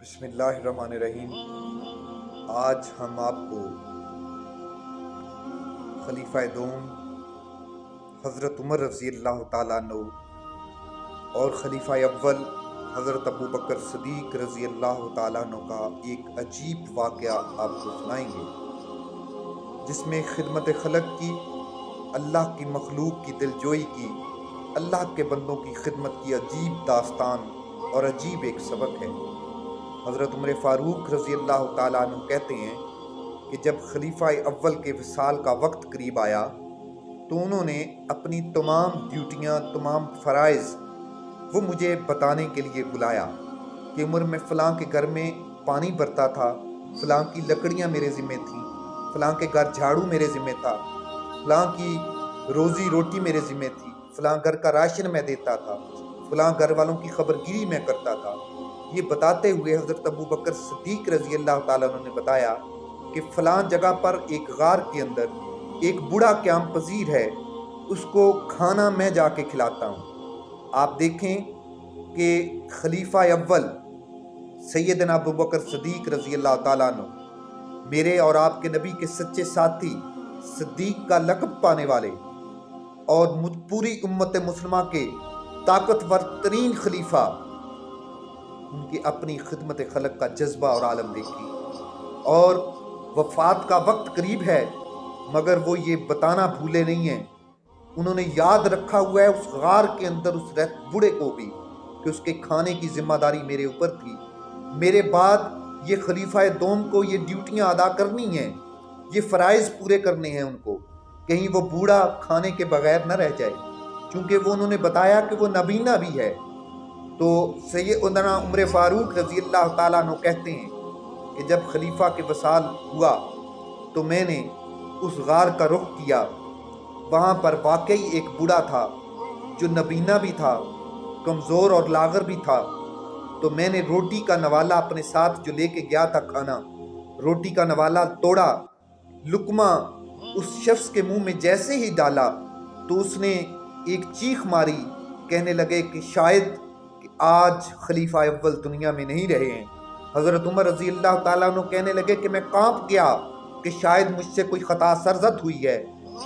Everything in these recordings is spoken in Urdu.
بسم اللہ الرحمن الرحیم۔ آج ہم آپ کو خلیفہ دوم حضرت عمر رضی اللہ تعالیٰ عنہ اور خلیفہ اول حضرت ابوبکر صدیق رضی اللہ تعالیٰ عنہ کا ایک عجیب واقعہ آپ کو سنائیں گے، جس میں خدمت خلق کی، اللہ کی مخلوق کی دلجوئی کی، اللہ کے بندوں کی خدمت کی عجیب داستان اور عجیب ایک سبق ہے۔ حضرت عمر فاروق رضی اللہ تعالیٰ عنہ کہتے ہیں کہ جب خلیفہ اول کے وصال کا وقت قریب آیا تو انہوں نے اپنی تمام ڈیوٹیاں، تمام فرائض وہ مجھے بتانے کے لیے بلایا کہ عمر میں فلاں کے گھر میں پانی بھرتا تھا، فلاں کی لکڑیاں میرے ذمہ تھیں، فلاں کے گھر جھاڑو میرے ذمہ تھا، فلاں کی روزی روٹی میرے ذمہ تھی، فلاں گھر کا راشن میں دیتا تھا، فلاں گھر والوں کی خبرگیری میں کرتا تھا۔ یہ بتاتے ہوئے حضرت ابوبکر صدیق رضی اللہ تعالیٰ عنہ نے بتایا کہ فلاں جگہ پر ایک غار کے اندر ایک بوڑھا قیام پذیر ہے، اس کو کھانا میں جا کے کھلاتا ہوں۔ آپ دیکھیں کہ خلیفہ اول سیدنا ابوبکر صدیق رضی اللہ تعالیٰ عنہ، میرے اور آپ کے نبی کے سچے ساتھی، صدیق کا لقب پانے والے اور پوری امت مسلمہ کے طاقتور ترین خلیفہ، ان کی اپنی خدمت خلق کا جذبہ اور عالم دیکھی، اور وفات کا وقت قریب ہے مگر وہ یہ بتانا بھولے نہیں ہیں، انہوں نے یاد رکھا ہوا ہے اس غار کے اندر اس بوڑھے کو بھی کہ اس کے کھانے کی ذمہ داری میرے اوپر تھی، میرے بعد یہ خلیفہ دوم کو یہ ڈیوٹیاں ادا کرنی ہیں، یہ فرائض پورے کرنے ہیں ان کو، کہیں وہ بوڑھا کھانے کے بغیر نہ رہ جائے، چونکہ وہ انہوں نے بتایا کہ وہ نبینہ بھی ہے۔ تو سیدنا عمر فاروق رضی اللہ تعالیٰ عنہ کہتے ہیں کہ جب خلیفہ کے وصال ہوا تو میں نے اس غار کا رخ کیا، وہاں پر واقعی ایک بوڑھا تھا جو نبینہ بھی تھا، کمزور اور لاغر بھی تھا۔ تو میں نے روٹی کا نوالہ اپنے ساتھ جو لے کے گیا تھا کھانا، روٹی کا نوالہ توڑا، لقمہ اس شخص کے منہ میں جیسے ہی ڈالا تو اس نے ایک چیخ ماری، کہنے لگے کہ شاید آج خلیفہ اول دنیا میں نہیں رہے ہیں۔ حضرت عمر رضی اللہ تعالیٰ عنہ کہنے لگے کہ میں کانپ گیا کہ شاید مجھ سے کوئی خطا سرزد ہوئی ہے،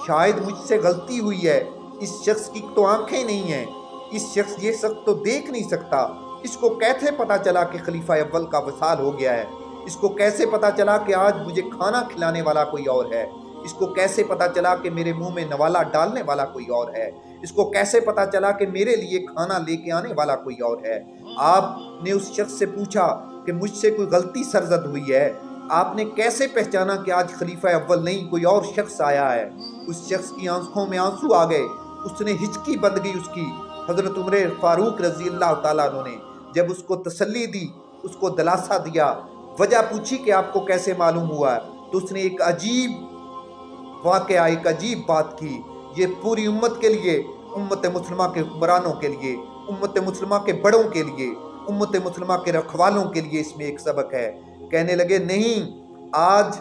شاید مجھ سے غلطی ہوئی ہے، اس شخص کی تو آنکھیں نہیں ہیں، اس شخص یہ سب تو دیکھ نہیں سکتا، اس کو کیسے پتا چلا کہ خلیفہ اول کا وصال ہو گیا ہے، اس کو کیسے پتا چلا کہ آج مجھے کھانا کھلانے والا کوئی اور ہے، اس کو کیسے پتا چلا کہ میرے منہ میں نوالا ڈالنے والا کوئی اور ہے، اس کو کیسے پتا چلا کہ میرے لیے کھانا لے کے آنے والا کوئی اور ہے۔ آپ نے اس شخص سے پوچھا کہ مجھ سے کوئی غلطی سرزد ہوئی ہے، آپ نے کیسے پہچانا کہ آج خلیفہ اول نہیں کوئی اور شخص آیا ہے؟ اس شخص کی آنکھوں میں آنسو آ گئے، اس نے ہچکی بند گئی اس کی۔ حضرت عمر فاروق رضی اللہ تعالیٰ عنہ نے جب اس کو تسلی دی، اس کو دلاسا دیا، وجہ پوچھی کہ آپ کو کیسے معلوم ہوا ہے، تو اس نے ایک عجیب واقعہ، ایک عجیب بات کی۔ یہ پوری امت کے لیے، امت مسلمہ کے حکمرانوں کے لیے، امت مسلمہ کے بڑوں کے لیے، امت مسلمہ کے رکھوالوں کے لیے اس میں ایک سبق ہے۔ کہنے لگے نہیں، آج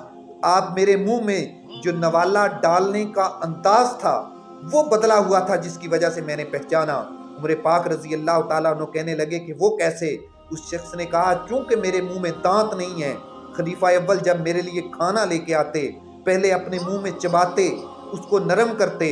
آپ میرے منہ میں جو نوالا ڈالنے کا انداز تھا وہ بدلا ہوا تھا، جس کی وجہ سے میں نے پہچانا۔ عمر پاک رضی اللہ تعالیٰ عنہ کہنے لگے کہ وہ کیسے؟ اس شخص نے کہا چونکہ میرے منہ میں دانت نہیں ہے، خلیفہ اول جب میرے لیے کھانا لے کے آتے پہلے اپنے منہ میں چباتے، اس کو نرم کرتے،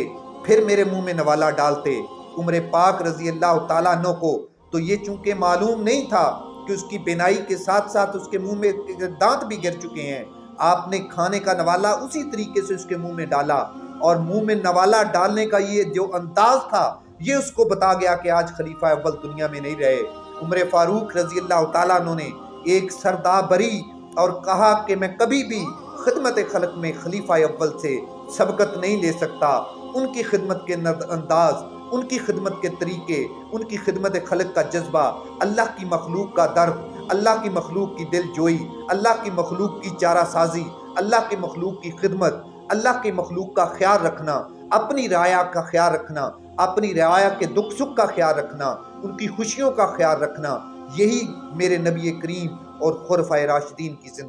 پھر میرے منہ میں نوالا ڈالتے۔ عمر پاک رضی اللہ تعالیٰ عنہ کو تو یہ چونکہ معلوم نہیں تھا کہ اس کی بینائی کے ساتھ ساتھ اس کے منہ میں دانت بھی گر چکے ہیں، آپ نے کھانے کا نوالا اسی طریقے سے اس کے منہ میں ڈالا، اور منہ میں نوالا ڈالنے کا یہ جو انداز تھا یہ اس کو بتا گیا کہ آج خلیفہ اول دنیا میں نہیں رہے۔ عمر فاروق رضی اللہ تعالیٰ عنہ نے ایک سردار بری اور کہا کہ میں کبھی بھی خدمت خلق میں خلیفہ اول سے سبقت نہیں لے سکتا، ان کی خدمت کے انداز، ان کی خدمت کے طریقے، ان کی خدمت خلق کا جذبہ، اللہ کی مخلوق کا درد، اللہ کی مخلوق کی دل جوئی، اللہ کی مخلوق کی چارہ سازی، اللہ کی مخلوق کی خدمت، اللہ کی مخلوق کا خیال رکھنا، اپنی رعایا کا خیال رکھنا، اپنی رعایا کے دکھ سکھ کا خیال رکھنا، ان کی خوشیوں کا خیال رکھنا، یہی میرے نبی کریم اور خلفائے راشدین کی زندگی